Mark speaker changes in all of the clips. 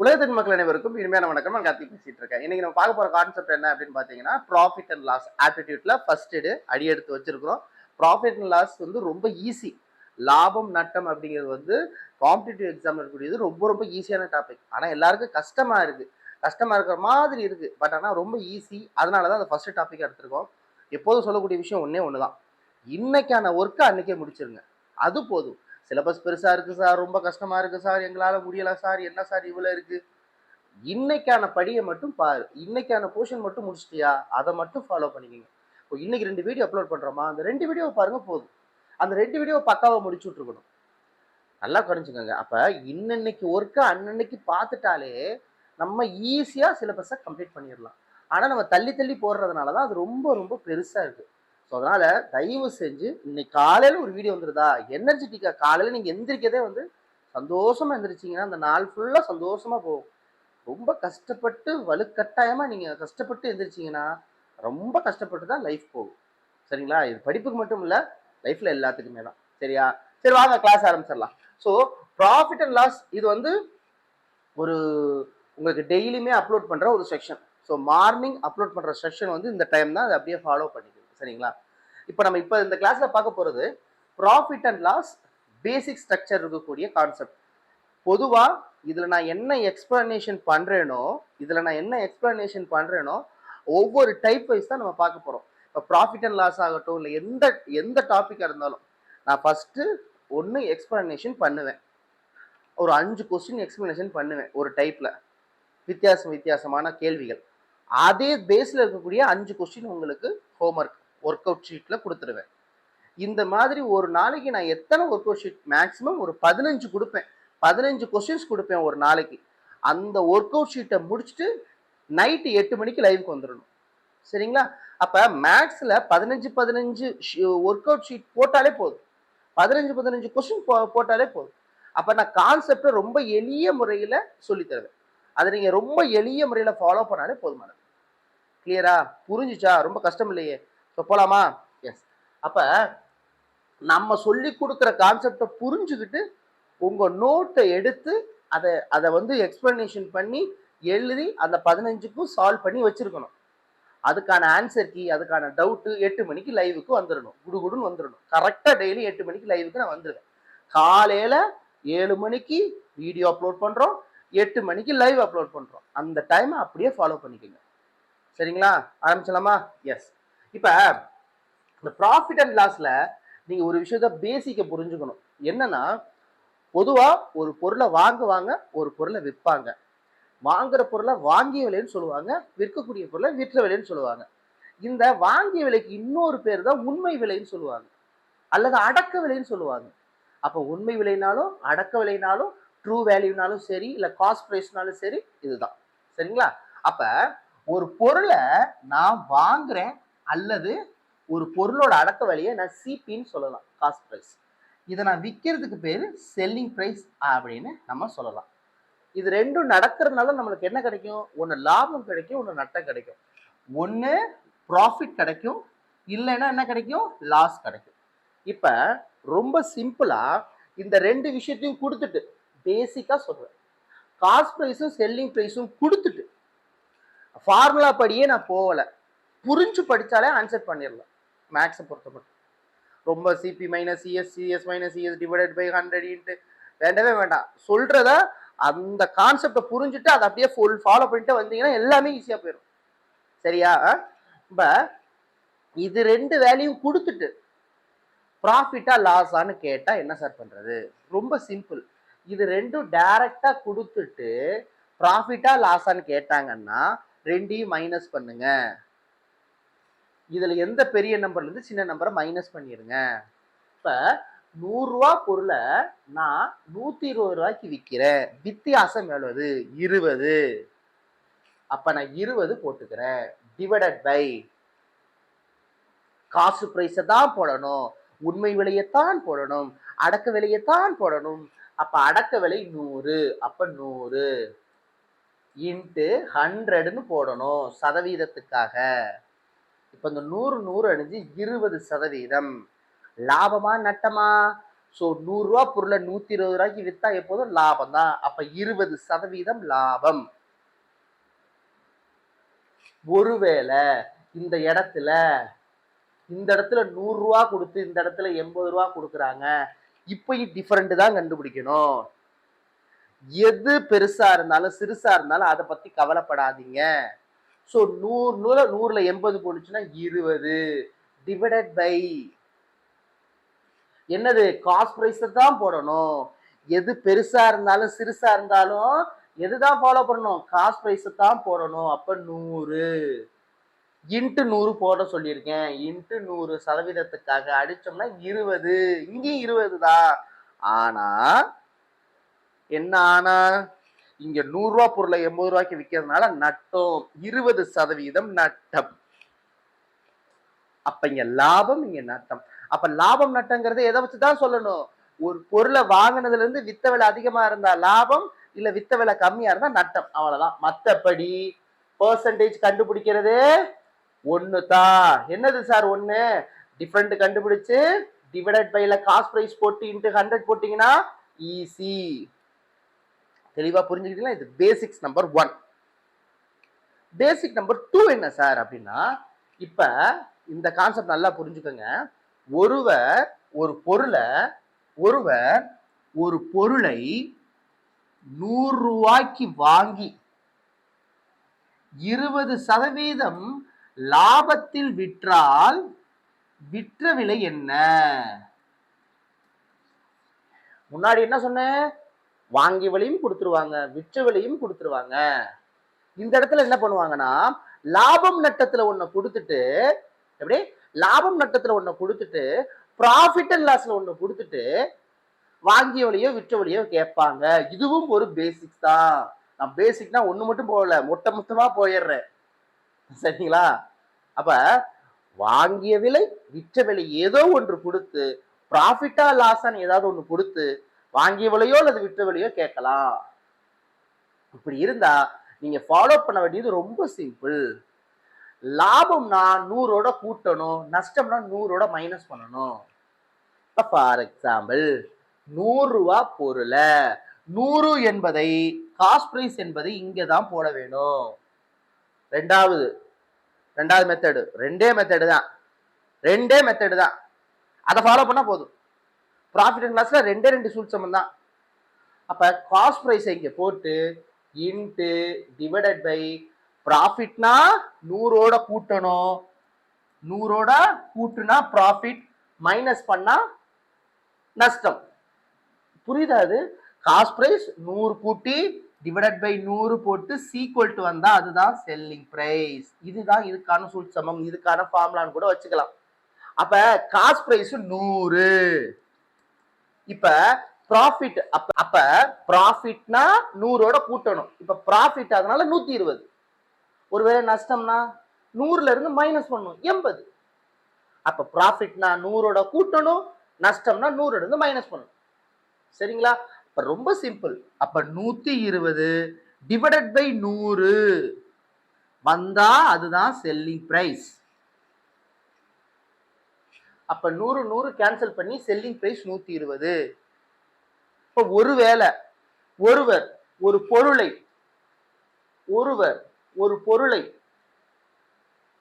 Speaker 1: உலகத்தின் மக்கள் அனைவருக்கும் இனிமையான வணக்கம். நான் கார்த்திக் பேசிட்டு இருக்கேன். இன்னைக்கு நம்ம பார்க்க போற கான்செப்ட் என்ன அப்படின்னு பாத்தீங்கன்னா, ப்ராஃபிட் அண்ட் லாஸ் ஆப்டிடியூட்ல ஃபர்ஸ்ட் அடி எடுத்து வச்சிருக்கிறோம். ப்ராஃபிட் அண்ட் லாஸ் வந்து ரொம்ப ஈஸி. லாபம் நட்டம் அப்படிங்கிறது வந்து காம்படிட்டிவ் எக்ஸாம் இருக்கக்கூடியது ரொம்ப ரொம்ப ஈஸியான டாபிக். ஆனா எல்லாருக்கும் கஷ்டமா இருக்கு. கஷ்டமா இருக்கிற மாதிரி இருக்கு. பட் ஆனா ரொம்ப ஈஸி. அதனாலதான் அந்த ஃபர்ஸ்ட் டாபிக் எடுத்திருக்கோம். எப்போதும் சொல்லக்கூடிய விஷயம் ஒன்னே ஒண்ணுதான். இன்னைக்கான ஒர்க்கை அன்னைக்கே முடிச்சிருங்க. அது போதும். சிலபஸ் பெருசா இருக்கு சார், ரொம்ப கஷ்டமா இருக்கு சார், எங்களால முடியல சார், என்ன சார் இவ்வளவு இருக்கு. இன்னைக்கான படியை மட்டும் பாரு, இன்னைக்கான போர்ஷன் மட்டும் முடிச்சிட்டியா, அதை மட்டும் ஃபாலோ பண்ணிக்கோங்க. இப்போ இன்னைக்கு 2 வீடியோ அப்லோட் பண்றோமா, அந்த 2 வீடியோ பாருங்க போதும். அந்த 2 வீடியோ பக்காவா முடிச்சு விட்டுருக்கணும். நல்லா கவனிச்சுக்கோங்க. அப்ப இன்னைக்கு ஒர்க்க அன்னன்னைக்கு பார்த்துட்டாலே நம்ம ஈஸியா சிலபஸை கம்ப்ளீட் பண்ணிடலாம். ஆனா நம்ம தள்ளி தள்ளி போடுறதுனாலதான் அது ரொம்ப ரொம்ப பெருசா இருக்கு. ஸோ அதனால தயவு செஞ்சு இன்னைக்கு காலையில ஒரு வீடியோ வந்துருதா, எனர்ஜெட்டிக்கா காலையில நீங்க எந்திரிக்கதே வந்து சந்தோஷமா எந்திரிச்சிங்கன்னா அந்த நாள் ஃபுல்லா சந்தோஷமா போகும். ரொம்ப கஷ்டப்பட்டு வலுக்கட்டாயமா நீங்க கஷ்டப்பட்டு எந்திரிச்சிங்கன்னா ரொம்ப கஷ்டப்பட்டு தான் லைஃப் போகும். சரிங்களா? இது படிப்புக்கு மட்டும் இல்ல, லைஃப்ல எல்லாத்துக்குமே தான். சரியா? சரி வாங்க கிளாஸ் ஆரம்பிச்சிடலாம். ஸோ ப்ராஃபிட் அண்ட் லாஸ் இது வந்து ஒரு உங்களுக்கு டெய்லியுமே அப்லோட் பண்ற ஒரு செக்ஷன். ஸோ மார்னிங் அப்லோட் பண்ற செக்ஷன் வந்து இந்த டைம் தான் அதை அப்படியே ஃபாலோ பண்ணிக்கணும். சரிங்களா? இப்போ நம்ம இப்போ இந்த கிளாஸ்ல பார்க்க போறது profit and loss basic structure இருக்கக்கூடிய கான்செப்ட். பொதுவா இதுல நான் என்ன எக்ஸ்பிளனேஷன் பண்றேனோ ஒவ்வொரு டைப் வைஸ் தான் நம்ம பார்க்க போறோம். இப்போ ப்ராஃபிட் அண்ட் லாஸ் ஆகட்டும், இல்லை எந்த எந்த டாபிக்கா இருந்தாலும் நான் ஃபர்ஸ்ட் ஒன்று எக்ஸ்பிளனேஷன் பண்ணுவேன். ஒரு 5 கொஸ்டின் எக்ஸ்பிளனேஷன் பண்ணுவேன் ஒரு டைப்ல, வித்தியாசமான கேள்விகள். அதே பேஸ்ல இருக்கக்கூடிய 5 கொஸ்டின் உங்களுக்கு ஹோம்ஒர்க் ஒர்க் அவுட் ஷீட்ல கொடுத்துருவேன். இந்த மாதிரி ஒரு நாளைக்கு நான் எத்தனை ஒர்க் அவுட் ஷீட், மேக்ஸிமம் ஒரு 15 கொடுப்பேன். 15 கொஸ்டின்ஸ் கொடுப்பேன் ஒரு நாளைக்கு. அந்த ஒர்க் அவுட் ஷீட்டை முடிச்சுட்டு நைட்டு 8 மணிக்கு லைவுக்கு வந்துடணும். சரிங்களா? அப்ப மேக்ஸ்ல 15 ஒர்க் அவுட் ஷீட் போட்டாலே போதும். 15 கொஸ்டின் போட்டாலே போதும். அப்ப நான் கான்செப்டை ரொம்ப எளிய முறையில சொல்லி தருவேன். அதை நீங்க ரொம்ப எளிய முறையில ஃபாலோ பண்ணாலே போதுமானது. கிளியரா? புரிஞ்சுச்சா? ரொம்ப கஷ்டம் இல்லையே. போலாமா? எஸ். அப்ப நம்ம சொல்லி கொடுக்குற கான்செப்டை புரிஞ்சுக்கிட்டு உங்க நோட்டை எடுத்து அதை வந்து எக்ஸ்பிளனேஷன் பண்ணி எழுதி அந்த 15க்கும் சால்வ் பண்ணி வச்சிருக்கணும். அதுக்கான ஆன்சர் கீ, அதுக்கான டவுட்டு 8 மணிக்கு லைவுக்கு வந்துடணும். குடுகுடுன்னு வந்துடணும். கரெக்டா டெய்லி 8 மணிக்கு லைவுக்கு நான் வந்துடுவேன். காலையில 7 மணிக்கு வீடியோ அப்லோட் பண்றோம், 8 மணிக்கு லைவ் அப்லோட் பண்றோம். அந்த டைம் அப்படியே ஃபாலோ பண்ணிக்கோங்க. சரிங்களா? ஆரம்பிச்சலாமா? எஸ். இப்ப இந்த ப்ராஃபிட் அண்ட் லாஸ்ல நீங்க ஒரு விஷயத்த பேசிக்க புரிஞ்சுக்கணும். என்னன்னா, பொதுவா ஒரு பொருளை வாங்குவாங்க, ஒரு பொருளை விற்பாங்க. வாங்குற பொருளை வாங்கிய விலைன்னு சொல்லுவாங்க, விற்கக்கூடிய பொருளை விற்ற விலைன்னு சொல்லுவாங்க. இந்த வாங்கிய விலைக்கு இன்னொரு பேர் தான் உண்மை விலைன்னு சொல்லுவாங்க, அல்லது அடக்க விலைன்னு சொல்லுவாங்க. அப்போ உண்மை விலைனாலும் அடக்க விலைனாலும் ட்ரூ வேல்யூனாலும் சரி, இல்லை காஸ்ட் ப்ரைஸ்னாலும் சரி, இதுதான். சரிங்களா? அப்ப ஒரு பொருளை நான் வாங்குறேன் அல்லது ஒரு பொருளோட அடக்க விலையை நான் சிபின்னு சொல்லலாம், காஸ்ட் ப்ரைஸ். இதை நான் விற்கிறதுக்கு பேரு செல்லிங் ப்ரைஸ் அப்படின்னு நம்ம சொல்லலாம். இது ரெண்டும் நடக்கிறதுனால நம்மளுக்கு என்ன கிடைக்கும்? ஒன்று லாபம் கிடைக்கும், ஒன்று நட்டம் கிடைக்கும். ஒன்று ப்ராஃபிட் கிடைக்கும், இல்லைன்னா என்ன கிடைக்கும்? லாஸ் கிடைக்கும். இப்ப ரொம்ப சிம்பிளா இந்த 2 விஷயத்தையும் கொடுத்துட்டு பேசிக்கா சொல்றேன். காஸ்ட் ப்ரைஸும் செல்லிங் ப்ரைஸும் கொடுத்துட்டு ஃபார்முலா படியே நான் போகல, புரிஞ்சு படிச்சாலே ஆன்சர் பண்ணிடலாம். மேக்ஸை பொறுத்த மட்டும் ரொம்ப CP minus CS, CS minus CS divided by 100 வேண்டவே வேண்டாம். சொல்றத அந்த கான்செப்டை புரிஞ்சுட்டு அதை அப்படியே ஃபுல் ஃபாலோ பண்ணிட்டு வந்தீங்கன்னா எல்லாமே ஈஸியா போயிடும். சரியா? இப்ப இது 2 வேல்யூ கொடுத்துட்டு ப்ராஃபிட்டா லாஸான்னு கேட்டா என்ன சார் பண்றது? ரொம்ப சிம்பிள். இது ரெண்டும் டைரக்டா கொடுத்துட்டு ப்ராஃபிட்டா லாஸான்னு கேட்டாங்கன்னா 2யும் மைனஸ் பண்ணுங்க. இதுல எந்த பெரிய நம்பர்ல இருந்து சின்ன நம்பரை மைனஸ் பண்ணிருங்க. இப்ப 100 ரூபாய் பொருளை நான் 120 ரூபாய்க்கு விற்கிறேன், வித்தியாசம் எவ்வளவு? 20. அப்ப நான் 20 போட்டுக்கிறேன். டிவைடட் பை காசு பிரைஸை தான் போடணும், உண்மை விலையைத்தான் போடணும், அடக்க விலையைத்தான் போடணும். அப்ப அடக்க விலை 100, அப்ப 100 இன்ட்டு 100ன்னு போடணும் சதவீதத்துக்காக. இப்ப இந்த 100 100 அணிஞ்சு 20%. லாபமா நட்டமா? ஸோ 100 ரூபா பொருளை 120 ரூபாய்க்கு வித்தா எப்போதும் லாபம் தான். அப்ப 20% லாபம். ஒருவேளை இந்த இடத்துல 100 ரூபா கொடுத்து இந்த இடத்துல 80 ரூபா கொடுக்குறாங்க, இப்பயும் டிஃபரெண்ட் தான் கண்டுபிடிக்கணும். எது பெருசா இருந்தாலும் சிறுசா இருந்தாலும் அதை பத்தி கவலைப்படாதீங்க. ஸோ 100ல 80 போடுச்சுன்னா 20 டிவைடட் பை என்னது காஸ்ட் பிரைஸ் தான் போடணும். எது பெருசா இருந்தாலும் சிறுசா இருந்தாலும் எதுதான் ஃபாலோ பண்ணணும், காஸ்ட் பிரைஸ் தான் போடணும். அப்ப 100 இன்ட்டு 100 போட சொல்லியிருக்கேன். இன்ட்டு 100% அடிச்சோம்னா 20. இங்கேயும் 20 தான். ஆனா என்ன ஆனா இங்க 100 ரூபா பொருளை 80 ரூபாய்க்கு விற்கிறதுனால நட்டம் 20% நட்டம். அப்ப இங்க லாபம், இங்க நட்டம். அப்ப லாபம் நட்டங்கிறத எதை வச்சுதான் சொல்லணும், ஒரு பொருளை வாங்கினதுல இருந்து வித்த விலை அதிகமா இருந்தா லாபம், இல்ல வித்த விலை கம்மியா இருந்தா நட்டம். அவ்வளவுதான். மத்தபடி பெர்சன்டேஜ் கண்டுபிடிக்கிறது ஒண்ணுதான். என்னது சார் ஒண்ணு, டிஃபரெண்ட் கண்டுபிடிச்சு டிவைடட் பைல காஸ்ட் பிரைஸ் போட்டு இன்ட்டு 100 போட்டீங்கன்னா ஈஸி. தெளிவா புரிஞ்சுக்கிட்டீங்களா? இது பேசிக்ஸ் நம்பர் 1. பேசிக் நம்பர் 2 என்ன சார் அப்படின்னா, இப்ப இந்த கான்செப்ட் நல்லா புரிஞ்சுக்கோங்க. ஒருவர் ஒரு பொருளை 100 ரூபாய்க்கு வாங்கி 20% லாபத்தில் விற்றால் விற்ற விலை என்ன? முன்னாடி என்ன சொன்னேன், வாங்கிய விலையும் கொடுத்துருவாங்க, விற்ற விலையும் கொடுத்துருவாங்க. இந்த இடத்துல என்ன பண்ணுவாங்கன்னா, லாபம் நட்டத்துல ஒண்ணு கொடுத்துட்டு, எப்படி லாபம் நட்டத்துல ஒண்ணு கொடுத்துட்டு ப்ராஃபிட் அண்ட் லாஸ்ல ஒண்ணு கொடுத்துட்டு வாங்கிய வழியோ விற்ற வழியோ கேட்பாங்க. இதுவும் ஒரு பேசிக்ஸ் தான். நான் பேசிக்னா ஒண்ணு மட்டும் போகல, மொத்தமா போயிடுறேன். சரிங்களா? அப்ப வாங்கிய விலை விற்ற விலை ஏதோ ஒன்று கொடுத்து ப்ராஃபிட்டா லாஸான்னு ஏதாவது ஒண்ணு கொடுத்து வாங்கிய விலையோ அல்லது விற்ற விலையோ கேட்கலாம். இப்படி இருந்தா நீங்க ஃபாலோ பண்ண வேண்டியது ரொம்ப சிம்பிள். லாபம்னா 100ஓட கூட்டணும், நஷ்டம்னா 100ஓட மைனஸ் பண்ணணும். ஃபார் எக்ஸாம்பிள் 100 ரூபா பொருள 100 என்பதை காஸ்ட் பிரைஸ் என்பதை இங்கதான் போட வேணும். ரெண்டாவது மெத்தடு ரெண்டே மெத்தடு தான். அதை ஃபாலோ பண்ணா போதும். ப்ராஃபிட் அண்ட் லாஸ்ல ரெண்டு சூட்சம் தான். அப்ப காஸ்ட் பிரைஸ் இங்க போட்டு இன்ட்டு டிவைடட் பை ப்ராஃபிட்னா 100ஓட கூட்டணும், 100ஓட கூட்டுனா ப்ராஃபிட், மைனஸ் பண்ணா நஷ்டம். புரியுதா? அது காஸ்ட் பிரைஸ் 100 கூட்டி டிவைடட் பை 100 போட்டு சீக்வல் டு வந்தா அதுதான் செல்லிங் பிரைஸ். இதுதான் இதுக்கான சூட்சமம், இதுக்கான ஃபார்முலான்னு கூட வச்சுக்கலாம். அப்ப காஸ்ட் பிரைஸ் 100. இப்ப ப்ராஃபிட் அப்ப ப்ராஃபிட்னா 100ஓட கூட்டணும். இப்ப ப்ராஃபிட் அதனால 120. ஒருவேளை நஷ்டம்னா 100ல இருந்து மைனஸ் பண்ணணும் 80. அப்ப ப்ராஃபிட்னா 100ஓட கூட்டணும், நஷ்டம்னா 100ல இருந்து மைனஸ் பண்ணணும். சரிங்களா? அப்ப ரொம்ப சிம்பிள். அப்ப 120 டிவைடட் பை 100 வந்தா அதுதான் செல்லிங் பிரைஸ். அப்ப 100 கேன்சல் பண்ணி செல்லிங் பிரைஸ் 120. இப்ப ஒருவேளை ஒருவர் ஒரு பொருளை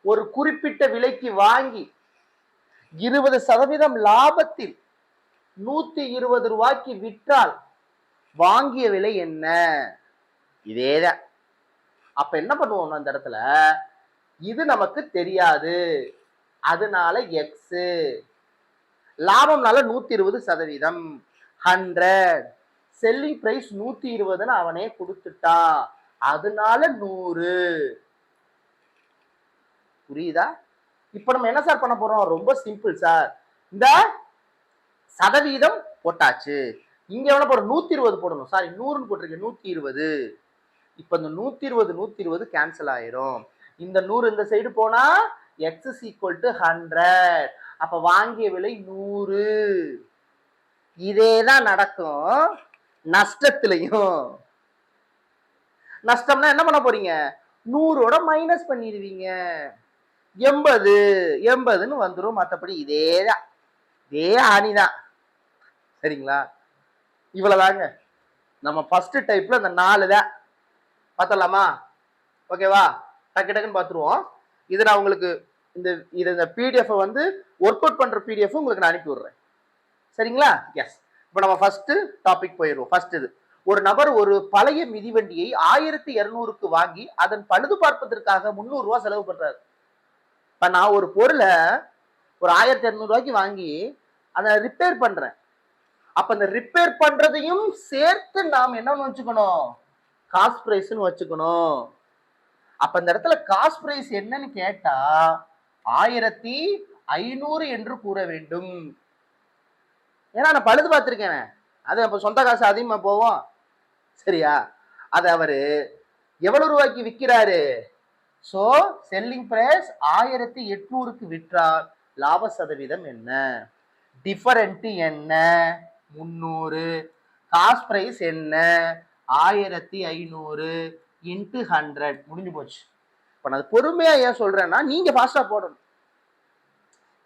Speaker 1: ஒரு குறிப்பிட்ட விலைக்கு வாங்கி 20% லாபத்தில் 120 ரூபாய்க்கு விற்றால் வாங்கிய விலை என்ன? இதேதான். அப்ப என்ன பண்ணுவோம், அந்த இடத்துல இது நமக்கு தெரியாது, அதனால எக்ஸ். லாபம்னால 120%, 100. செல்லிங் பிரைஸ் 120ன்னு அவனே கொடுத்துட்டான், அதனால 100. புரியுதா? இப்ப நம்ம என்ன சார் பண்ண போறோம்? ரொம்ப சிம்பிள் சார். இந்த சதவீதம் போட்டாச்சு, இங்க எவ்வளவு போடணும்? 120 போடணும். சாரி, 100ன்னு போட்டிருக்கேன், 120. இப்ப இந்த 120 கேன்சல் ஆயிரும். இந்த 100 இந்த சைடு போனா x is equal to 100. அப்ப வாங்கிய விலை 100. இதேதான் நடக்கும் நஷ்டத்திலையும். நஷ்டம்னா என்ன பண்ண போறீங்க? 100ஓட மைனஸ் பண்ணிடுவீங்க, 80ன்னு வந்துடும். மற்றபடி இதே அணிதான். சரிங்களா? இவ்வளவுதாங்க நம்ம ஃபர்ஸ்ட் டைப்ல இந்த 4 தான் பார்த்தலாமா? ஓகேவா? டக்கு டக்குன்னு பார்த்துருவோம். இது நான் உங்களுக்கு இந்த பிடிஎஃப் வந்து ஒர்க் அவுட் பண்ற பிடிஎஃப் உங்களுக்கு நான் அனுப்பி விடுறேன். சரிங்களா? எஸ். இப்போ நம்ம ஃபர்ஸ்ட் டாபிக் போயிடுவோம். ஃபர்ஸ்ட் இது ஒரு நபர் ஒரு பழைய மிதிவண்டியை 1200க்கு வாங்கி அதன் பழுது பார்ப்பதற்காக 300 ரூபாய் செலவு பண்றாரு. இப்ப நான் ஒரு பொருளை ஒரு 1200 ரூபாய்க்கு வாங்கி அதை ரிப்பேர் பண்றேன். அப்ப அந்த ரிப்பேர் பண்றதையும் சேர்த்து நாம் என்னன்னு வச்சுக்கணும்? காஸ்ட் பிரைஸ்னு வச்சுக்கணும். அப்ப இந்த இடத்துல காஸ்ட் பிரைஸ் என்னன்னு கேட்டா 1500 என்று கூற வேண்டும். ஏன்னா நான் பழுது பார்த்திருக்கேன். அது அப்ப சொந்த காசு அதிகமா போவோம். சரியா? அது அவரு எவ்வளவு ரூபாய்க்கு விற்கிறாரு? சோ செல்லிங் பிரைஸ் 1800க்கு விற்றால் லாப சதவீதம் என்ன? டிஃபரண்ட் என்ன? 300. காஸ்ட் பிரைஸ் என்ன? 1500 இன்டு 100 முடிஞ்சு போச்சு. இப்ப நான் பொறுமையா ஏன் சொல்றேன்னா நீங்க ஃபாஸ்டா போடணும்.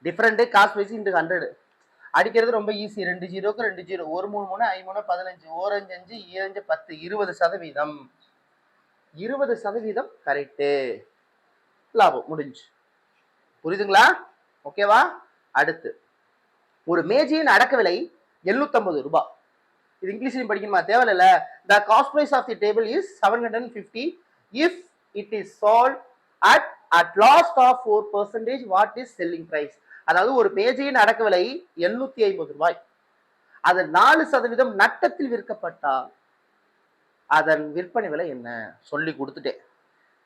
Speaker 1: டிஃபரண்ட் காஸ்ட் பிரைஸ் இன்டு 100 அடிக்கிறது ரொம்ப ஈஸி. 2 ஜீரோக்கு 2 ஜீரோ, 1 3 3 5 3 15, 1 5 5 2 5 10, 20%. 20% கரெக்டு. லாபம் முடிஞ்சு. புரியுதுங்களா? ஓகேவா? அடுத்து ஒரு மேஜையின் அடக்க விலை 750 ரூபாய். இது இங்கிலீஷ்லயும் படிக்கணுமா? தேவையில்ல. The cost price of the table is 750 if it is sold at loss of 4%. What is selling price? அதாவது ஒரு மேஜையின் அடக்க விலை 750 ரூபாய். அது 4% நட்டத்தில் விற்கப்பட்டால் அதன் விற்பனை விலை என்ன? சொல்லி கொடுத்துட்டேன்.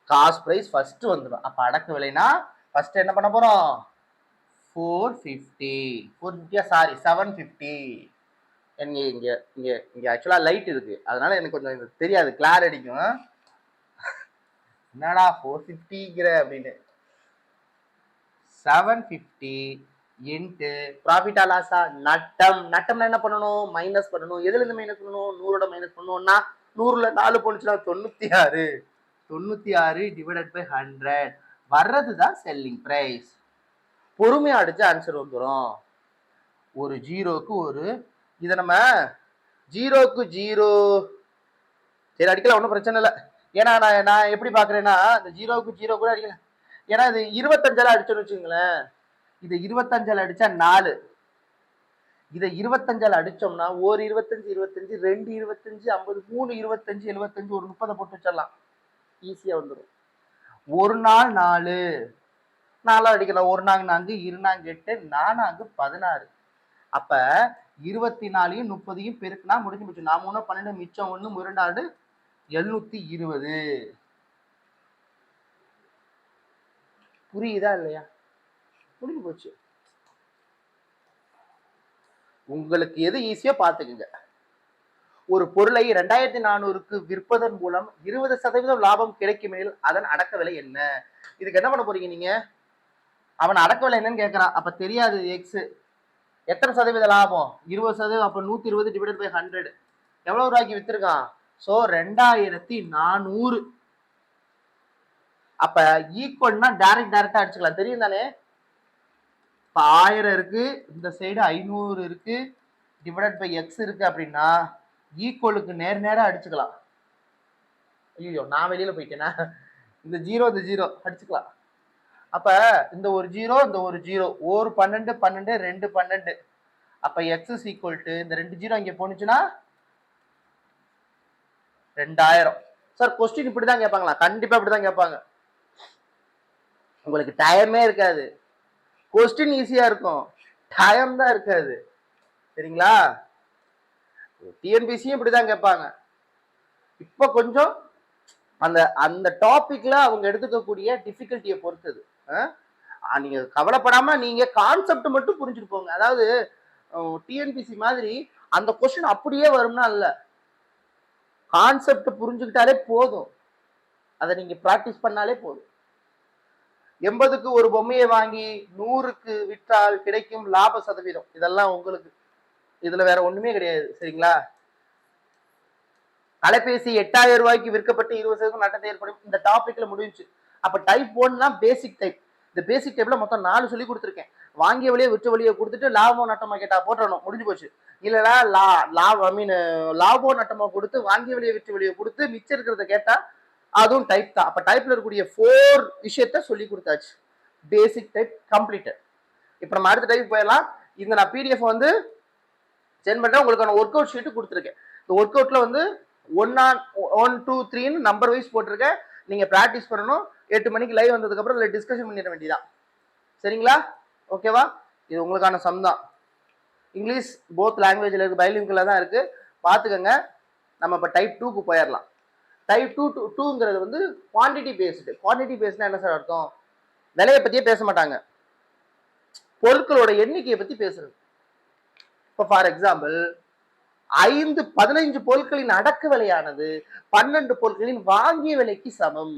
Speaker 1: காஸ்ட் பிரைஸ் ஃபர்ஸ்ட் வந்துடும். அப்ப அடக்க விலைனா ஃபர்ஸ்ட் என்ன பண்ண போறோம்? 450. சாரி 750. இங்க இங்க இங்க இங்க ஆக்சுவலா லைட் இருக்கு, அதனால எனக்கு கொஞ்சம் தெரியாது, கிளார் அடிக்கும். என்னடா 450ங்கிற அப்படின்னு. 750 இன்ட்டு ப்ராஃபிட்டா லாஸா? நட்டம். நட்டம்னா என்ன பண்ணணும்? மைனஸ் பண்ணணும். எதுல இருந்து மைனஸ் பண்ணணும்? 100 மைனஸ் பண்ணணும்னா 100ல 4 போனுச்சுன்னா 96. 96 டிவைடட் பை 100 வர்றதுதான் செல்லிங் பிரைஸ். பொறுமையா அடிச்சு ஆன்சர் வந்துடும். ஒரு ஜீரோக்கு ஒரு, இதை நம்ம ஜீரோக்கு ஜீரோ சரி அடிக்கல, ஒன்றும் பிரச்சனை இல்லை. ஏன்னா நான் எப்படி பாக்குறேன்னா இந்த ஜீரோக்கு ஜீரோ கூட அடிக்கல. ஏன்னா இது 25 அடிச்சோன்னு வச்சுங்களேன். இது 25 அடிச்சா 4, இதை 25 அடிச்சோம்னா ஒரு 25 25 2 25 50 3 25 75 ஒரு 30 போட்டு வச்சிடலாம். ஈஸியா வந்துடும். ஒரு நாள் 4 4 அடிக்கலாம். ஒரு நாங்க 4, 2 நாங்க 8, 4 நாங்க 16. அப்ப 24யும் 30யும் பெருக்குனா முடிஞ்சு போச்சு. 4 3 12 மிச்சம் 1 2 720. புரியுதா இல்லையா? முடிஞ்சு போச்சு. உங்களுக்கு எது ஈஸியா பாத்துக்குங்க. ஒரு பொருளை 2400க்கு விற்பதன் மூலம் 20% லாபம் கிடைக்குமெனில் அதன் அடக்க விலை என்ன? இதுக்கு என்ன பண்ண போறீங்க நீங்க? அவன் அடக்க விலை என்னன்னு கேட்கறான். அப்ப தெரியாது எக்ஸ். எத்தனை சதவீத லாபம்? 20%. அப்ப 120 டிவைடட் பை 100 எவ்வளவு ரூபாய்க்கு வித்திருக்கான்? சோ 2400. அப்ப ஈக்குவல்னா டைரக்டா அடிச்சுக்கலாம். தெரியும் தானே? இப்ப 1000 இருக்கு, இந்த சைடு 500 இருக்கு, டிவைடட் பை எக்ஸ் இருக்கு அப்படின்னா ஈக்குவலுக்கு நேரா அடிச்சுக்கலாம். ஐயோ நான் வெளியில போயிட்டேனா? இந்த ஜீரோ அடிச்சுக்கலாம். அப்ப இந்த ஒரு ஜீரோ இந்த ஒரு ஜீரோ, ஒரு 12 12 2 12. அப்ப எக்ஸ் இஸ் ஈக்குவல் டு இந்த 2 ஜீரோ இங்க போனுச்சுன்னா 2000. சார் கொஸ்டின் இப்படிதான் கேட்பாங்களா? கண்டிப்பா இப்படிதான் கேட்பாங்க. உங்களுக்கு டைமே இருக்காது. கொஸ்டின் ஈஸியா இருக்கும், டைம் தான் இருக்காது. சரிங்களா? டிஎன்பிசியும் இப்படிதான் கேட்பாங்க. இப்ப கொஞ்சம் அந்த அந்த டாபிக்ல அவங்க எடுத்துக்கக்கூடிய டிஃபிகல்ட்டியை பொறுத்தது. நீங்க கவலைப்படாம நீங்க கான்செப்ட் மட்டும் புரிஞ்சுட்டு போங்க. அதாவது டிஎன்பிசி மாதிரி அந்த கொஸ்டின் அப்படியே வரும்னா இல்ல, கான்செப்ட் புரிஞ்சுக்கிட்டாலே போதும், அதை நீங்க பிராக்டிஸ் பண்ணாலே போதும். 80க்கு ஒரு பொம்மையை வாங்கி 100க்கு விற்றால் கிடைக்கும் லாப சதவீதம். இதெல்லாம் உங்களுக்கு இதுல வேற ஒண்ணுமே கிடையாது. சரிங்களா? அலைபேசி 8000 ரூபாய்க்கு விற்கப்பட்டு 20% நட்டத்தை ஏற்படும். இந்த டாபிக்ல முடிஞ்சு. அப்ப டைப் 1 பேசிக் டைப். இந்த பேசிக் டேபிள்ல மொத்தம் 4 சொல்லி கொடுத்துருக்கேன். வாங்கிய வழியை விற்ற வழியை கொடுத்துட்டு லாபமோ நட்டமா கேட்டா போட்டுறணும், முடிஞ்சு போச்சு. இல்லைனா லாபமோ நட்டமா கொடுத்து வாங்கிய வழியை விற்ற வழியை கொடுத்து மிச்சம் இருக்கிறத கேட்டா அதுவும் டைப் தான். அப்ப டைப்ல இருக்கக்கூடிய 4 விஷயத்த சொல்லி கொடுத்தாச்சு. பேசிக் டைப் கம்ப்ளீட்டட். இப்ப நம்ம அடுத்த டைப் போயிடலாம். இந்த நான் பிடிஎஃப் வந்து சென்ட் பண்றேன். உங்களுக்கான ஒர்க் அவுட் ஷீட் கொடுத்துருக்கேன். இந்த ஒர்க் அவுட்ல வந்து 1 2 3 நம்பர் வைஸ் போட்டிருக்கேன். நீங்க பிராக்டிஸ் பண்ணணும். 8 மணிக்கு லைவ் வந்ததுக்கு அப்புறம் இதுல டிஸ்கஷன் பண்ணிட வேண்டியதான். சரிங்களா? ஓகேவா? இது உங்களுக்கான சம் தான். இங்கிலீஷ் போத் லாங்குவேஜ்ல இருக்கு, பைலிங்குல தான் இருக்கு, பாத்துக்கங்க. நம்ம இப்ப டைப் 2க்கு போயிடலாம். டைப் 2ங்கிறது வந்து குவான்டிட்டி பேஸ்டு. குவான்டிட்டி பேஸ்ட்னா என்ன சார் அர்த்தம்? விலையை பத்தியே பேச மாட்டாங்க, பொருட்களோட எண்ணிக்கையை பத்தி பேசுறது. இப்போ ஃபார் எக்ஸாம்பிள் 15 பொருட்களின் அடக்க விலையானது 12 பொருட்களின் வாங்கிய விலைக்கு சமம்.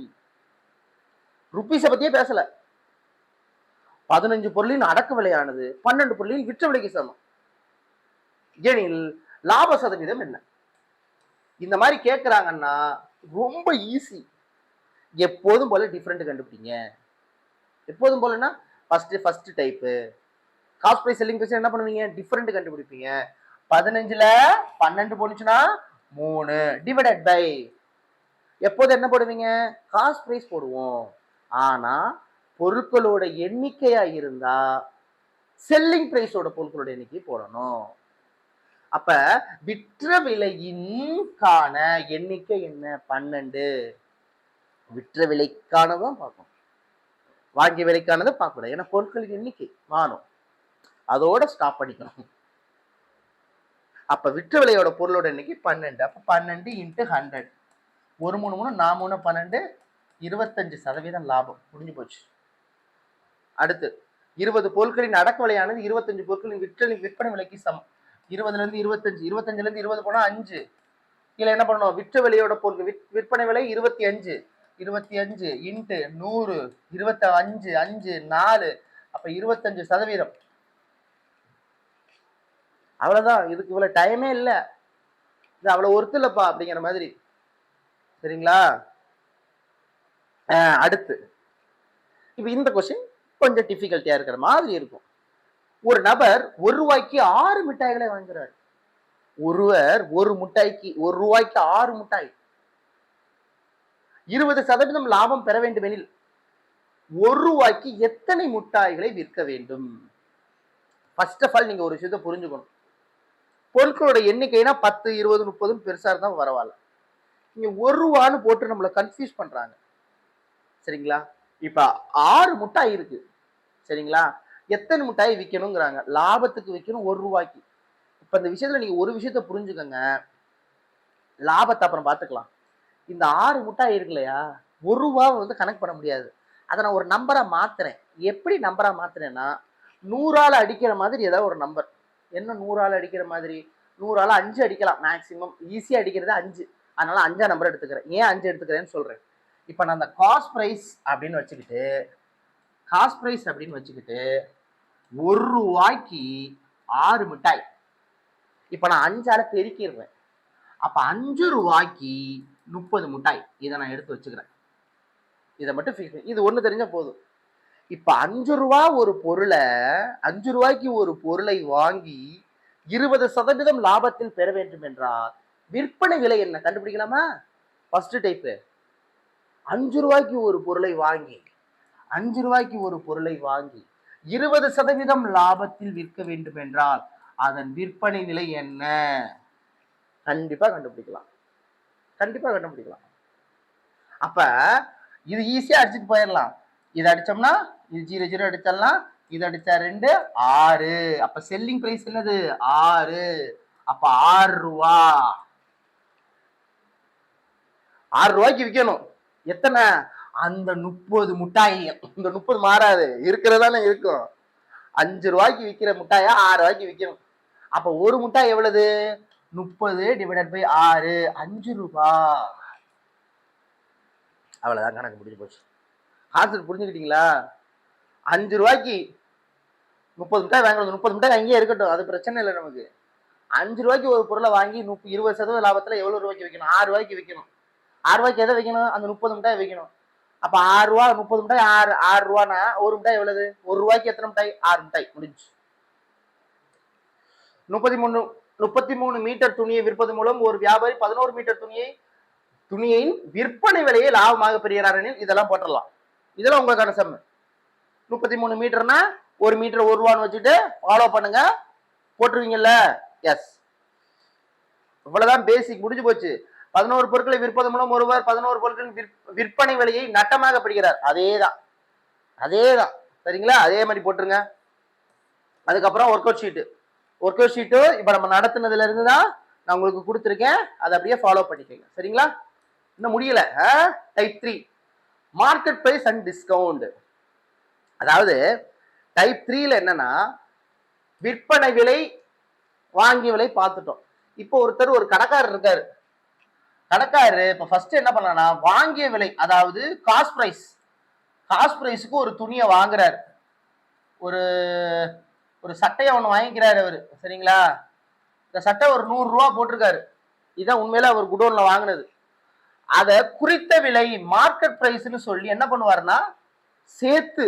Speaker 1: ருப்பீஸை பத்தியே பேசல. 15 பொருளின் அடக்க விலையானது 12 பொருளின் விற்ற விலைக்கு சமம் எனில் லாப சதவீதம் என்ன? இந்த மாதிரி கேட்கிறாங்கன்னா ரொம்ப ஈஸி. எப்போதும் போல டிஃபரெண்ட் கண்டுபிடிங்க. எப்போதும் போலன்னா first type cost price selling price என்ன பண்ணுவீங்க? டிஃபரெண்ட் கண்டுபிடிப்பீங்க. 15ல 12 போனுச்சுன்னா 3 டிவைடட் பை எப்போது என்ன போடுவீங்க? காஸ்ட் பிரைஸ் போடுவோம். ஆனா பொருட்களோட எண்ணிக்கையா இருந்தா செல்லிங் பிரைஸோட பொருட்களோட எண்ணிக்கை போடணும். அப்ப விற்ற விலையின் காண எண்ணிக்கை என்ன? 12. விற்ற விலைக்கானதான் பார்க்கணும், வாங்கிய விலைக்கானதை பார்க்கக்கூடாது. ஏன்னா பொருட்களின் எண்ணிக்கை மாறும், அதோட ஸ்டாப் பண்ணிக்கணும். அப்ப விற்ற விலையோட பொருளோட எண்ணிக்கை 12. அப்ப 12 × 100. 1 3 3 4 3 12 25% லாபம். முடிஞ்சு போச்சு. அடுத்து 20 பொருட்களின் அடக்க விலையானது 25 பொருட்களின் விற்பனை விலைக்கு சமம். 20ல இருந்து 25, 25ல இருந்து 20 போனா 5. கீழே என்ன பண்ணணும்? விற்ற விலையோட பொருட்கள் விற்பனை விலை 25, 25 × 100 25 5 4. அப்ப 25%. அவ்வளவுதான். இதுக்கு இவ்வளவு டைமே இல்லை, இது அவ்வளவு ஒர்த்து இல்லப்பா அப்படிங்கிற மாதிரி. சரிங்களா? அடுத்து இப்ப இந்த கொஸ்டின் கொஞ்சம் டிஃபிகல்ட்டியா இருக்கிற மாதிரி இருக்கும். ஒரு நபர் 1 ரூபாய்க்கு 6 மிட்டாய்களை வாங்குறாரு. ஒருவர் 1 ரூபாய்க்கு 6 மிட்டாய். 20% லாபம் பெற வேண்டும் எனில் 1 ரூபாய்க்கு எத்தனை மிட்டாய்களை விற்க வேண்டும்? ஃபர்ஸ்ட் ஆஃப் ஆல் நீங்க ஒரு விஷயத்தை புரிஞ்சுக்கணும். பொருட்களோட எண்ணிக்கைனா 10 20 30 பெருசா இருந்தா பரவாயில்ல. நீங்க 1 ரூபான்னு போட்டு நம்மளை கன்ஃபியூஸ் பண்றாங்க. சரிங்களா? இப்ப 6 மிட்டாய் இருக்கு. சரிங்களா? எத்தனை மிட்டாய் விற்கணுங்கிறாங்க? லாபத்துக்கு விற்கணும் 1 ரூபாய்க்கு. இப்ப இந்த விஷயத்துல நீங்க ஒரு விஷயத்த புரிஞ்சுக்கங்க, லாபத்தை அப்புறம் பார்த்துக்கலாம். இந்த 6 மிட்டாய் இருக்கு இல்லையா, 1 ரூபாவை வந்து கணக்கு பண்ண முடியாது. அதை நான் ஒரு நம்பரா மாத்துறேன். எப்படி நம்பரா மாத்துறேன்னா, 100ஆல அடிக்கிற மாதிரி ஏதாவது ஒரு நம்பர். என்ன 100ஆல அடிக்கிற மாதிரி? 100ஆல 5 அடிக்கலாம் மேக்சிமம். ஈஸியா அடிக்கிறது 5. அதனால 5ஆ நம்பர் எடுத்துக்கிறேன். ஏன் 5 எடுத்துக்கிறேன்னு சொல்றேன். இப்ப நான் அந்த காஸ்ட் பிரைஸ் அப்படின்னு வச்சுக்கிட்டு 1 ரூபாய்க்கு 6 மிட்டாய். இப்ப நான் 5ஆல பெருக்கிடுறேன். அப்ப 5 ரூபாய்க்கு 30 மிட்டாய். இதை நான் எடுத்து வச்சுக்கிறேன். இதை மட்டும் ஃபிக்ஸ் பண்ணி, இது ஒண்ணு தெரிஞ்சா போதும். இப்ப 5 ரூபாய்க்கு ஒரு பொருளை வாங்கி 20% லாபத்தில் பெற வேண்டும் என்றால் விற்பனை விலை என்ன கண்டுபிடிக்கலாமா? ஃபர்ஸ்ட் டைப் 5 ரூபாய்க்கு ஒரு பொருளை வாங்கி 20% லாபத்தில் விற்க வேண்டும் என்றால் அதன் விற்பனை நிலை என்ன? கண்டிப்பா கண்டுபிடிக்கலாம். அப்ப இது ஈஸியா அடிச்சுட்டு போயிடலாம். இது அடிச்சோம்னா இது 0 0 அடிச்சிடலாம். இது அடிச்சா 2 6. அப்ப செல்லிங் பிரைஸ் என்னது? 6. அப்ப 6 ரூபா. 6 ரூபாய்க்கு விற்கணும். எத்தனை? அந்த 30 மிட்டாய். இந்த 30 மாறாது, இருக்கிறதானே இருக்கும். 5 ரூபாய்க்கு விற்கிற மிட்டாயா 6 ரூபாய்க்கு விற்கணும். அப்ப ஒரு மிட்டாய் எவ்வளவு? 30 டிவைடட் பை 6, 5 ரூபா. அவ்வளவுதான், கணக்கு முடிஞ்சு போச்சு. ஆன்சர் புரிஞ்சுக்கிட்டீங்களா? 5 ரூபாய்க்கு 30 மிட்டாய் வாங்கணும். 30 மிட்டாய் அங்கேயே இருக்கட்டும், அது பிரச்சனை இல்லை நமக்கு. 5 ரூபாய்க்கு ஒரு பொருளை வாங்கி 20% லாபத்துல எவ்வளவு ரூபாய்க்கு விற்கணும்? 6 ரூபாய்க்கு விற்கணும். 6 ரூபாய்க்கு எதை வைக்கணும்? அந்த 30 மிட்டாய் வைக்கணும். அப்ப 6 ரூபா 30 மிட்டாய் 6 ரூபானா ஒரு மிட்டாய் எவ்வளவு? 1 ரூபாய்க்கு எத்தனை மிட்டாய்? 6 மிட்டாய் முடிஞ்சு. 33 மீட்டர் துணியை விற்பது மூலம் ஒரு வியாபாரி 11 மீட்டர் துணியின் விற்பனை விலையை லாபமாக பெறுகிறார் எனில் இதெல்லாம் போட்டுடலாம். இதெல்லாம் உங்களுக்கான செம்ம. 33 மீட்டர்னா ஒரு மீட்டர் 1 ரூபான்னு வச்சுட்டு ஃபாலோ பண்ணுங்க, போட்டுருவீங்கல்ல. எஸ், இவ்வளவுதான் பேசிக், முடிஞ்சு போச்சு. 11 பொருட்களை விற்பது மூலம் ஒருவர் 11 பொருட்களின் விற்பனை விலையை நட்டமாக பெறுகிறார். அதேதான் சரிங்களா? அதே மாதிரி போட்டுருங்க. அதுக்கப்புறம் ஒர்க் அவுட் ஷீட்டு இப்ப நம்ம நடத்துனதுல இருந்து தான் நான் உங்களுக்கு கொடுத்துருக்கேன், அதை அப்படியே ஃபாலோ பண்ணிக்கோங்க. சரிங்களா? இன்னும் முடியல. Type 3 market price and discount. அதாவது டைப் 3ல என்னன்னா விற்பனை விலை வாங்கிய விலை பார்த்துட்டோம். இப்போ ஒருத்தர் ஒரு கடைக்காரர் இருக்காரு. கடைக்காரரு இப்ப ஃபர்ஸ்ட் என்ன பண்ணா, வாங்கிய விலை அதாவது காஸ்ட் பிரைஸ்க்கு ஒரு துணியை வாங்குறாரு. ஒரு சட்டையை ஒன்று வாங்கிக்கிறாரு அவரு. சரிங்களா? இந்த சட்டை ஒரு 100 ரூபா போட்டிருக்காரு. இதான் உண்மையில அவர் குடோன்ல வாங்கினது. அத குறித்த விலை மார்க்கெட் பிரைஸ்ன்னு சொல்லி என்ன பண்ணுவாருன்னா சேர்த்து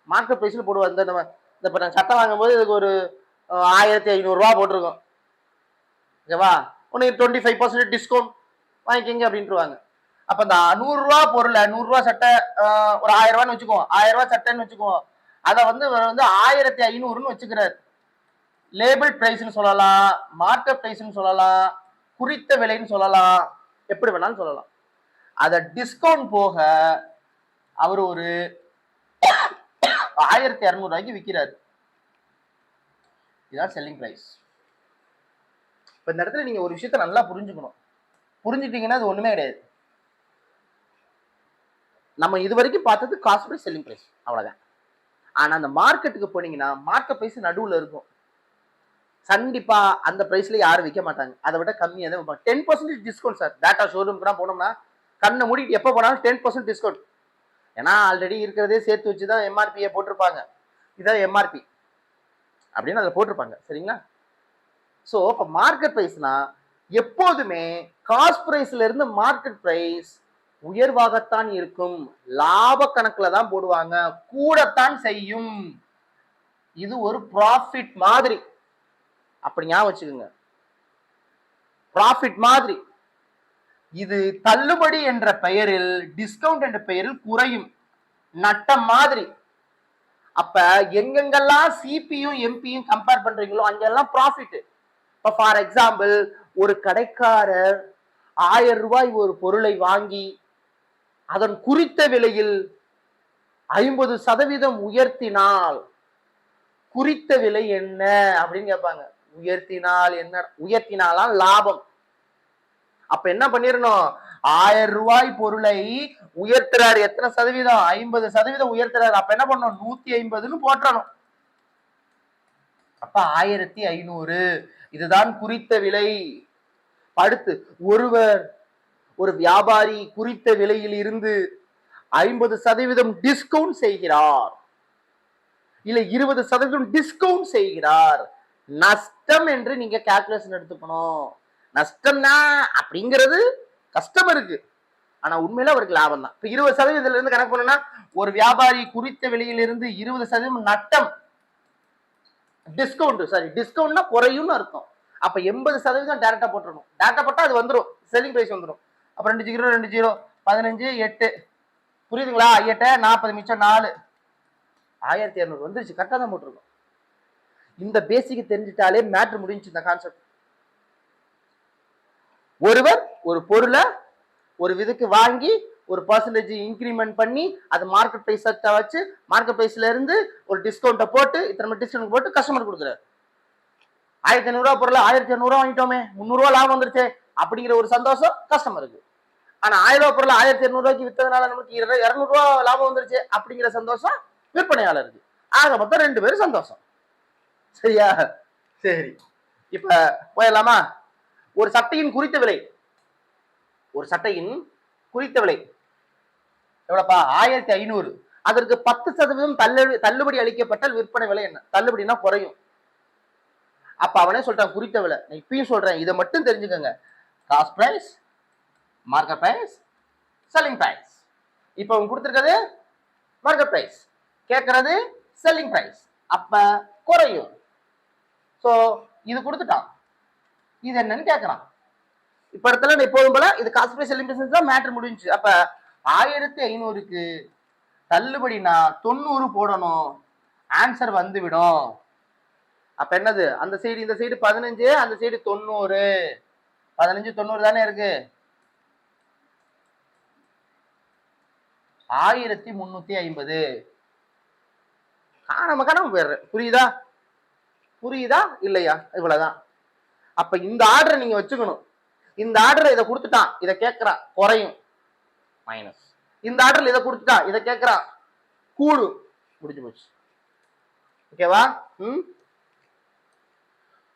Speaker 1: மார்க்கெட் பிரைஸ்ல போடுவார். இந்த இப்ப நான் சட்டை வாங்கும் போது இதுக்கு ஒரு 1500 ரூபா போட்டிருக்கோம். ஓகேவா? உனக்கு 25% டிஸ்கவுண்ட் வாங்கிக்கங்க அப்படின்ட்டுருவாங்க. அப்ப இந்த 100 ரூபா பொருளை 100 ரூபா சட்டை ஒரு 1000 ரூபான்னு வச்சுக்குவோம். 1000 ரூபாய் சட்டைன்னு வச்சுக்குவோம். அதை வந்து 1500ன்னு வச்சுக்கிறாரு. லேபிள் பிரைஸ்ன்னு சொல்லலாம், மார்க்கெட் பிரைஸ்ன்னு சொல்லலாம், குறித்த விலைன்னு சொல்லலாம், எப்படி வேணாலும் சொல்லலாம். அத டிஸ்கவுண்ட் போக அவர் ஒரு 1200 ரூபாய்க்கு விற்கிறாரு. இதுதான் செல்லிங் பிரைஸ். இப்ப இந்த இடத்துல நீங்க ஒரு விஷயத்த நல்லா புரிஞ்சுக்கணும். புரிஞ்சுட்டீங்கன்னா அது ஒண்ணுமே கிடையாது. நம்ம இது வரைக்கும் பார்த்தது காஸ்ட் பிரைஸ், செல்லிங் பிரைஸ், அவ்வளவுதான். ஆனா அந்த மார்க்கெட்டுக்கு போனீங்கன்னா மார்க்கெட் பிரைஸ் நடுவுல இருக்கும். கண்டிப்பா அந்த பிரைஸ்ல யாரும் விற்க மாட்டாங்க. அதை விட கம்மியாக தான் வைப்பாங்க. 10% டிஸ்கவுண்ட் சார். டாடா ஷோரூம்க்கு தான் போனோம்னா கண்ணை மூடிட்டு எப்போ போனாலும் 10% டிஸ்கவுண்ட். ஏன்னா ஆல்ரெடி இருக்கிறதே சேர்த்து வச்சுதான் எம்ஆர்பியை போட்டிருப்பாங்க. இதான் எம்ஆர்பி அப்படின்னு அதில் போட்டிருப்பாங்க. சரிங்களா? ஸோ இப்போ மார்க்கெட் பிரைஸ்னா எப்போதுமே காஸ்ட் பிரைஸ்ல இருந்து மார்க்கெட் பிரைஸ் உயர்வாகத்தான் இருக்கும். லாப கணக்குல தான் போடுவாங்க, கூடத்தான் செய்யும். இது ஒரு ப்ராஃபிட் மாதிரி. அப்படி ஞாபகம் வச்சுக்கோங்க, ப்ராஃபிட் மாதிரி. இது தள்ளுபடி என்ற பெயரில், டிஸ்கவுண்ட் என்ற பெயரில் குறையும், நட்டம் மாதிரி. அப்ப எங்கெங்கெல்லாம் சிபியும் எம்பியும் கம்பேர் பண்றீங்களோ அங்கெல்லாம் ப்ராஃபிட். இப்ப ஃபார் எக்ஸாம்பிள், ஒரு கடைக்காரர் 1000 ரூபாய் ஒரு பொருளை வாங்கி அதன் குறித்த விலையில் 50% உயர்த்தினால் குறித்த விலை என்ன அப்படின்னு கேட்பாங்க. உயர்த்தினால் என்ன? உயர்த்தினாலாம் லாபம். அப்ப என்ன பண்ணிடணும்? 1000 ரூபாய் பொருளை உயர்த்துறாரு. எத்தனை சதவீதம்? 50% உயர்த்துறாரு. அப்ப என்ன பண்ணணும்? 150ன்னு போட்டணும். அப்ப 1500. இதுதான் குறித்த விலை. அடுத்து ஒரு வியாபாரி குறித்த விலையில் இருந்து 50% டிஸ்கவுண்ட் செய்கிறார், இல்ல 20% டிஸ்கவுண்ட் செய்கிறார். நஷ்டம் என்று நீங்க கால்குலேஷன் எடுத்துக்கணும். நஷ்டம்னா அப்படிங்கிறது கஸ்டமருக்கு, ஆனா உண்மையில அவருக்கு லாபம் தான். இப்ப 20% இருந்து கணக்கு பண்ணா ஒரு வியாபாரி குறித்த விலையிலிருந்து 20% நட்டம், டிஸ்கவுண்ட்னா குறையும்னு அர்த்தம். அப்ப 80% டைரக்டா போட்டுறணும். டைரக்டா போட்டா அது வந்துடும், செல்லிங் பிரைஸ் வந்துடும். அப்ப 2 0 2 0 15 8, புரியுதுங்களா? 8 40 மிச்சம் 4, 1200 வந்துருச்சு. கரெக்டா தான் போட்டிருக்கோம். இந்த பேசிக் தெரிஞ்சிட்டாலே மேட்ரு முடிஞ்சு. இந்த கான்செப்ட், ஒருவர் ஒரு பொருளை ஒரு விதக்கு வாங்கி ஒரு பர்சன்டேஜ் இன்க்ரிமெண்ட் பண்ணி அது மார்க்கெட் பிரைஸ் வச்சு மார்க்கெட் பிரைஸ்ல இருந்து ஒரு டிஸ்கவுண்ட்டை போட்டு இத்தனை டிஸ்கவுண்ட் போட்டு கஸ்டமர் கொடுக்குறாரு. 1500 ரூபா பொருளை 1200 ரூபா வாங்கிட்டோமே, 300 ரூபா லாபம் வந்துருச்சு அப்படிங்கிற ஒரு சந்தோஷம் கஸ்டமருக்கு. ஆனா 1000 ரூபா பொருளை 1200 ரூபாய்க்கு வித்ததுனால நமக்கு 200 ரூபா லாபம் வந்துருச்சு அப்படிங்கிற சந்தோஷம் விற்பனையாளருக்கு. ஆக மொத்தம் 2 பேரும் சந்தோஷம். சரியா? சரி, இப்ப போயிடலாமா? ஒரு சட்டையின் குறித்த விலை, எவ்வளப்பா? 1500. அதற்கு 10% தள்ளுபடி அளிக்கப்பட்டால் விற்பனை விலை என்ன? தள்ளுபடினா குறையும். அப்ப அவனே சொல்றான் குறித்த விலை. நான் இப்பயும் சொல்றேன், இதை மட்டும் தெரிஞ்சுக்கோங்க. Cost price, market price, selling price. இப்ப அவங்க கொடுத்துருக்கிறது மார்க்கெட் பிரைஸ், கேட்கறது செல்லிங் பிரைஸ், அப்ப குறையும். சோ இது கொடுத்துட்டான், இது என்னன்னு கேட்கறான். இப்ப இடத்துல எப்போதும் போல இது காஸ்ட் பிரைஸ் செல்லிங் பிரைஸ் தான் மேட்டர் முடிஞ்சு. அப்ப 1500க்கு தள்ளுபடினா 90 போடணும், ஆன்சர் வந்து விடும். அப்ப என்னது, அந்த சைடு இந்த சைடு 15, அந்த சைடு 90, 15 90 தானே இருக்கு, 1350 காணாம போயிடுற. புரியுதா புரியுதா இல்லையா? இவ்வளவுதான். அப்ப இந்த ஆர்டரை நீங்க வச்சுக்கணும். இந்த ஆர்டர் இதை கொடுத்துட்டான், இதை கேட்கறான், குறையும், மைனஸ். இந்த ஆர்டர்ல இதை கொடுத்துட்டான், இதை கேட்கறான், கூடும், முடிஞ்சு போச்சு. ஓகேவா?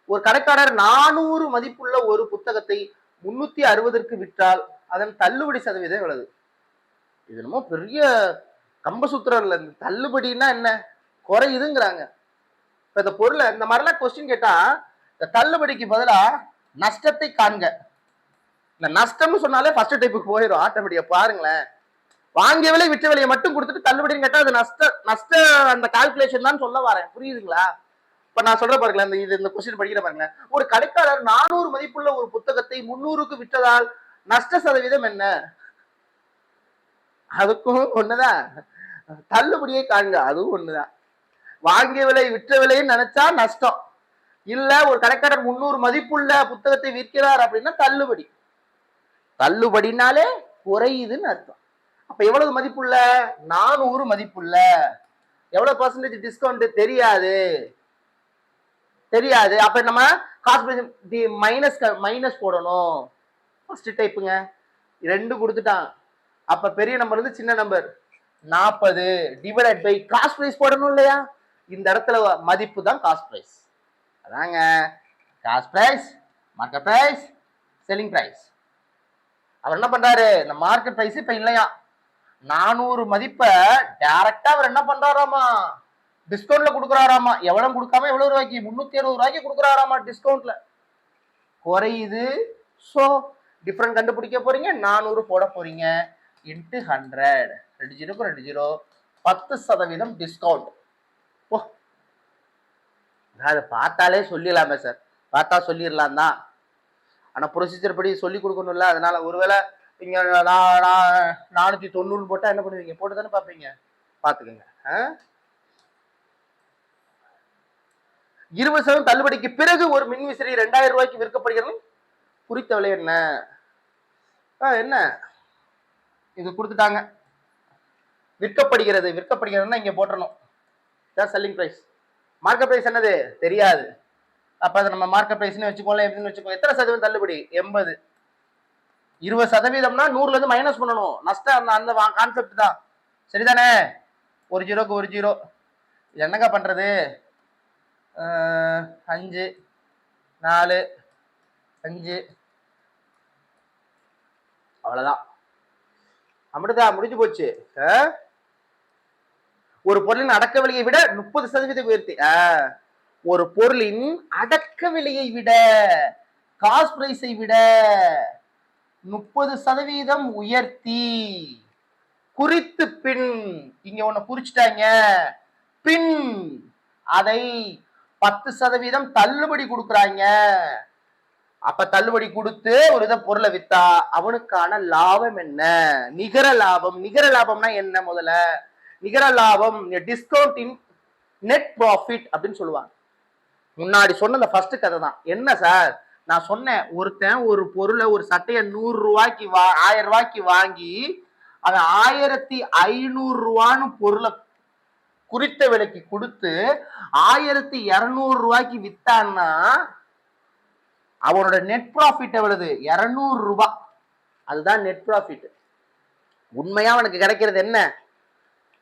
Speaker 1: ஒரு கடைக்காரர் 400 மதிப்புள்ள ஒரு புத்தகத்தை 360க்கு விற்றால் அதன் தள்ளுபடி சதவீதம் எவ்வளவு? இது என்னமோ பெரிய கம்பசூத்திரம் இல்ல. தள்ளுபடினா என்ன, குறையுதுங்கிறாங்க. இப்ப இந்த பொருளை இந்த மாதிரிலாம் கொஸ்டின் கேட்டா, இந்த தள்ளுபடிக்கு பதிலா நஷ்டத்தை காண்க, இந்த நஷ்டம்னு சொன்னாலே ஃபர்ஸ்ட் டைப்புக்கு போயிடும் ஆட்டோமேட்டிக்கா. பாருங்களேன், வாங்கிய விலை விற்ற விலையை மட்டும் கொடுத்துட்டு தள்ளுபடின்னு கேட்டா அது நஷ்ட அந்த கால்குலேஷன் தான் சொல்ல வரேன். புரியுதுங்களா? இப்ப நான் சொல்ற பாருங்களேன், இந்த கொஸ்டின் படிக்கிற பாருங்க. ஒரு கடைக்காரர் 400 மதிப்புள்ள ஒரு புத்தகத்தை 300க்கு விற்றதால் நஷ்ட சதவீதம் என்ன? அதுக்கும் ஒண்ணுதான், தள்ளுபடியை காண்க, அதுவும் ஒண்ணுதான். வாங்கிய விலை விற்ற விலைன்னு நினைச்சா நஷ்டம், இல்ல ஒரு கடைக்காரர் 300 மதிப்புள்ள புத்தகத்தை விற்கிறார் அப்படின்னா தள்ளுபடி. தள்ளுபடினாலே குறையுதுன்னு அர்த்தம். அப்ப எவ்வளவு மதிப்புள்ள? 400 மதிப்புள்ள. எவ்வளவு பர்சன்டேஜ் டிஸ்கவுண்ட் தெரியாது, தெரியாது. அப்ப நம்ம காஸ்ட் மைனஸ் போடணும். ஃபர்ஸ்ட் டைப்புங்க, 2 கொடுத்துட்டான். அப்ப பெரிய நம்பர் வந்து சின்ன number 40 divided by cost price போடணும் இல்லையா? இந்த இடத்துல மதிப்பு தான் காஸ்ட் பிரைஸ். அதாங்க cost price, market price, selling price. அவர் என்ன பண்றாரு, இந்த மார்க்கெட் பிரைஸ் இப்ப இல்லையா, 400 மதிப்பை டைரக்டா அவர் என்ன பண்றாராமா, டிஸ்கவுண்ட்ல கொடுக்குறாராமா. எவ்வளவு கொடுக்காம எவ்வளவு ரூபாய்க்கு, 360 ரூபாய்க்கு கொடுக்குறாராமா டிஸ்கவுண்ட்ல. குறையுது. சோ டிஃபரண்ட் கண்டுபிடிக்க போறீங்க, 400 போட போறீங்க, இன்ட்டு 100, 20 10% டிஸ்கவுண்ட். ஓ, அதை பார்த்தாலே சொல்லிடலாமே சார், பார்த்தா சொல்லிடலாம் தான். ஆனா ப்ரொசீஜர் படி சொல்லி கொடுக்கணும்ல. அதனால ஒருவேளை நீங்க 490 போட்டா என்ன பண்ணுவீங்க, போட்டு தானே பார்ப்பீங்க, பார்த்துக்கோங்க. 20% தள்ளுபடிக்கு பிறகு ஒரு மின்விசிறி 2000 ரூபாய்க்கு விற்கப்படுகிறது, குறித்த விலை என்ன? என்ன இது கொடுத்துட்டாங்க, விற்கப்படுகிறது. விற்கப்படுகிறதுனா இங்க போட்டணும், செல்லிங் பிரைஸ். மார்க்கெட் பிரைஸ் என்னது தெரியாது. அப்ப அதை நம்ம மார்க்கெட் பிரைஸ்னு வச்சுக்கோல, எப்படின்னு வச்சுக்கோ. எத்தனை சதவீதம் தள்ளுபடி? 80. 20%னா 100ல இருந்து மைனஸ் பண்ணணும். நஷ்டம் அந்த கான்செப்ட் தான், சரிதானே? ஒரு ஜீரோக்கு ஒரு ஜீரோ. என்னங்க பண்றது? 5 4 5 அவ்வளவுதான், அப்படிதான் முடிஞ்சு போச்சு. ஒரு பொருளின் அடக்க விலையை விட 30% உயர்த்தி, ஒரு பொருளின் அடக்க விலையை விட காஸ்ட் பிரைஸை விட 30% உயர்த்தி குறித்து பின், இங்க ஒண்ணு குறிச்சிட்டாங்க, பின் அதை 10% தள்ளுபடி கொடுக்குறாங்க. அப்ப தள்ளுபடி கொடுத்து ஒரு இதை பொருளை வித்தா அவனுக்கான லாபம் என்ன? நிகர லாபம். நிகர லாபம்னா என்ன? முதல்ல நிகர லாபம் டிஸ்கவுண்ட் இன் நெட் ப்ராஃபிட் அப்படின்னு சொல்லுவாங்க. முன்னாடி சொன்ன அந்த ஃபர்ஸ்ட் கதை தான். என்ன சார் நான் சொன்னேன், ஒருத்தன் ஒரு பொருளை, ஒரு சட்டையை 100 ரூபாய்க்கு 1000 ரூபாய்க்கு வாங்கி அவன் 1500 ரூபான்னு பொருளை குறித்த விலைக்கு கொடுத்து 1200 ரூபாய்க்கு வித்தான்னா அவனோட நெட் ப்ராஃபிட் எவ்வளவு? 200 ரூபாய். அதுதான் நெட் ப்ராஃபிட். உண்மையா அவனுக்கு கிடைக்கிறது என்ன?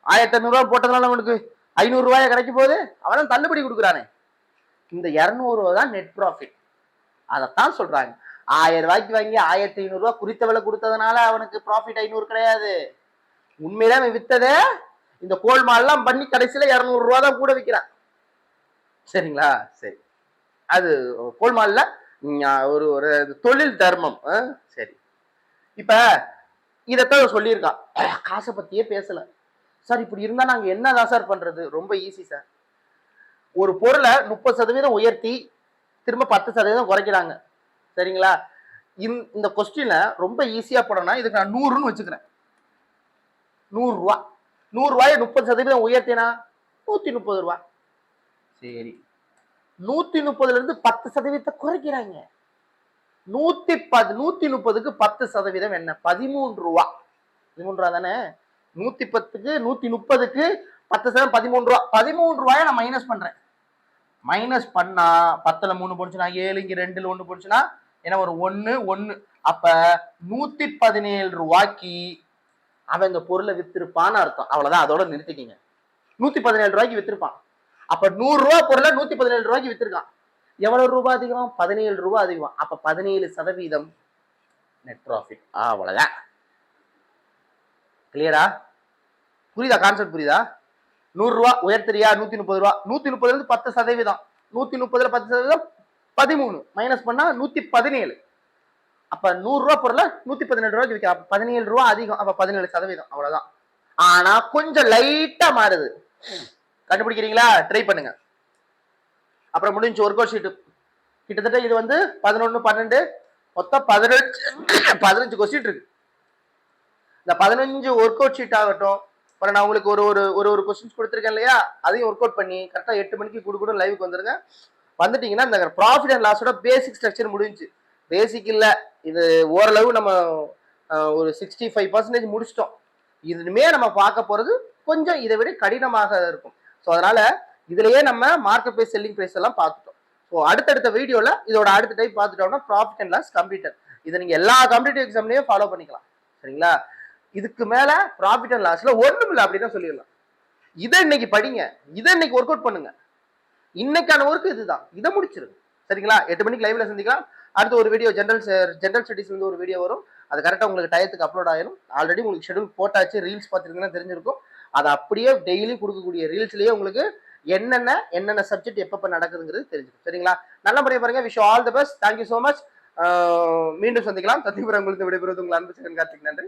Speaker 1: 1500 ரூபாய் போட்டதுனால அவனுக்கு 500 ரூபாய் கிடைக்க போகுது, அவன் தள்ளுபடி கொடுக்குறானே. இந்த 200 ரூபாய் தான் நெட் ப்ராஃபிட். அதைத்தான் சொல்றாங்க. 1000 ரூபாய்க்கு வாங்கி 1500 ரூபாய் குறித்த விலை கொடுத்ததுனால அவனுக்கு ப்ராஃபிட் 500 கிடையாது. உண்மையில அவன் வித்ததே இந்த கோல்மால்லாம் பண்ணி கடைசியில 200 ரூபாய் தான் கூட விற்கிறான். சரிங்களா? சரி, அது கோல்மால்ல ஒரு ஒரு தொழில் தர்மம். சரி, இப்ப இதைத்தான் சொல்லியிருக்கான். காசை பத்தியே பேசல. சார் இப்படி இருந்தா நாங்க என்னதான் சார் பண்றது? ரொம்ப ஈஸி சார். ஒரு பொருளை 30% உயர்த்தி திரும்ப 10% குறைக்கிறாங்க. சரிங்களா? இந்த கொஸ்டின்ல ரொம்ப ஈஸியா போடணும்னா இதுக்கு நான் 100ன்னு வச்சுக்கிறேன். 100 ரூபாய். 100 ரூபாயை 30% உயர்த்தினா 130 ரூபாய். சரி, 130ல இருந்து 10% குறைக்கிறாங்க. 130க்கு 10% என்ன? 13 ரூபா. 13 ரூபா தானே? 110க்கு 130க்கு 10% 13 ரூபா. 13 ரூபாயை நான் மைனஸ் பண்றேன். மைனஸ் பண்ணா 10ல 3 போச்சுன்னா 7, இங்க 2ல 1 போச்சுன்னா என்ன ஒரு 1 1. அப்ப 117 ரூபாய்க்கு அவன் இந்த பொருளை வித்திருப்பான்னு அர்த்தம். அவ்வளவுதான், அதோட நிறுத்திக்கிங்க. 117 ரூபாய்க்கு வித்திருப்பான். அப்ப 100 ரூபாய் பொருளை 117 ரூபாய்க்கு வித்திருக்கான். எவ்வளவு ரூபாய் அதிகம்? 17 ரூபாய் அதிகம். அப்ப 17% நெட் ப்ராஃபிட். அவ்வளவுதான். கிளியரா? புரியுதா? கான்செப்ட் புரியுதா? 100 ரூபாய் உயர்த்தியா? 130 ரூபாய். 130ல இருந்து 10%. 130ல 10% 13 மைனஸ் பண்ணா 117. அப்ப 100 ரூபாய் பொருளை 117 ரூபாய்க்கு விற்க. அப்ப 17 ரூபாய் அதிகம். அப்ப 17%. அவ்வளவுதான். ஆனா கொஞ்சம் லைட்டா மாறுது. கண்டுபிடிக்கிறீங்களா? ட்ரை பண்ணுங்க. அப்புறம் முடிஞ்சு ஒர்க் அவுட் ஷீட். கிட்டத்தட்ட இது 11 12 மொத்தம் 15 கொஸ்டின் இருக்கு. இந்த 15 ஒர்க் அவுட் ஷீட் ஆகட்டும். அப்புறம் நான் உங்களுக்கு ஒரு கொஸ்டின்ஸ் கொடுத்துருக்கேன் இல்லையா, அதையும் ஒர்க் அவுட் பண்ணி கரெக்டா 8 மணிக்கு கூட லைவுக்கு வந்துருங்க. வந்துட்டீங்கன்னா இந்த ப்ராஃபிட் அண்ட் லாஸோட பேசிக் ஸ்ட்ரக்சர் முடிஞ்சு. பேசிக் இல்ல, இது ஓரளவு நம்ம ஒரு 65% முடிச்சிட்டோம். இதுமே நம்ம பார்க்க போறது கொஞ்சம் இதை விட கடினமாக இருக்கும். ஸோ அதனால இதுலயே நம்ம மார்க்கெட் பிரைஸ், செல்லிங் பிரைஸ் எல்லாம் பார்த்துட்டோம். ஸோ அடுத்தடுத்த வீடியோல இதோட அடுத்த டைப் பார்த்துட்டோம்னா ப்ராஃபிட் அண்ட் லாஸ் கம்ப்ளீட்டட். இதை நீங்க எல்லா காம்படிட்டிவ் எக்ஸாம்லயும் ஃபாலோ பண்ணிக்கலாம். சரிங்களா? இதுக்கு மேல ப்ராஃபிட் அண்ட் லாஸ்ல ஒண்ணும் இல்லை அப்படின்னு சொல்லிடலாம். இதை இன்னைக்கு படிங்க, இதை இன்னைக்கு ஒர்க் அவுட் பண்ணுங்க. இன்னைக்கான ஒர்க் இதுதான். இதை முடிச்சிருங்க. சரிங்களா? 8 மணிக்கு லைவ்ல சந்திக்கலாம். அடுத்த ஒரு வீடியோ ஜென்ரல் ஸ்டடிஸ் ஒரு வீடியோ வரும். அது கரெக்டாக உங்களுக்கு டயத்துக்கு அப்லோட் ஆயிடும். ஆல்ரெடி உங்களுக்கு ஷெடியூல் போட்டாச்சு, ரீல்ஸ் பார்த்துருக்கீங்கன்னா தெரிஞ்சிருக்கும். அதை அப்படியே டெய்லி கொடுக்கக்கூடிய ரீல்ஸ்லயே உங்களுக்கு என்னென்ன சப்ஜெக்ட் எப்பப்ப நடக்குதுங்கிறது தெரிஞ்சிடும். சரிங்களா? நல்ல முறையை பாருங்க. Wish all the best. Thank you so much. மீண்டும் சந்திக்கலாம். சத்தியபுரம் உங்களுக்கு விடைபெறுவது உங்கள் அன்பு கார்த்திக். நன்றி.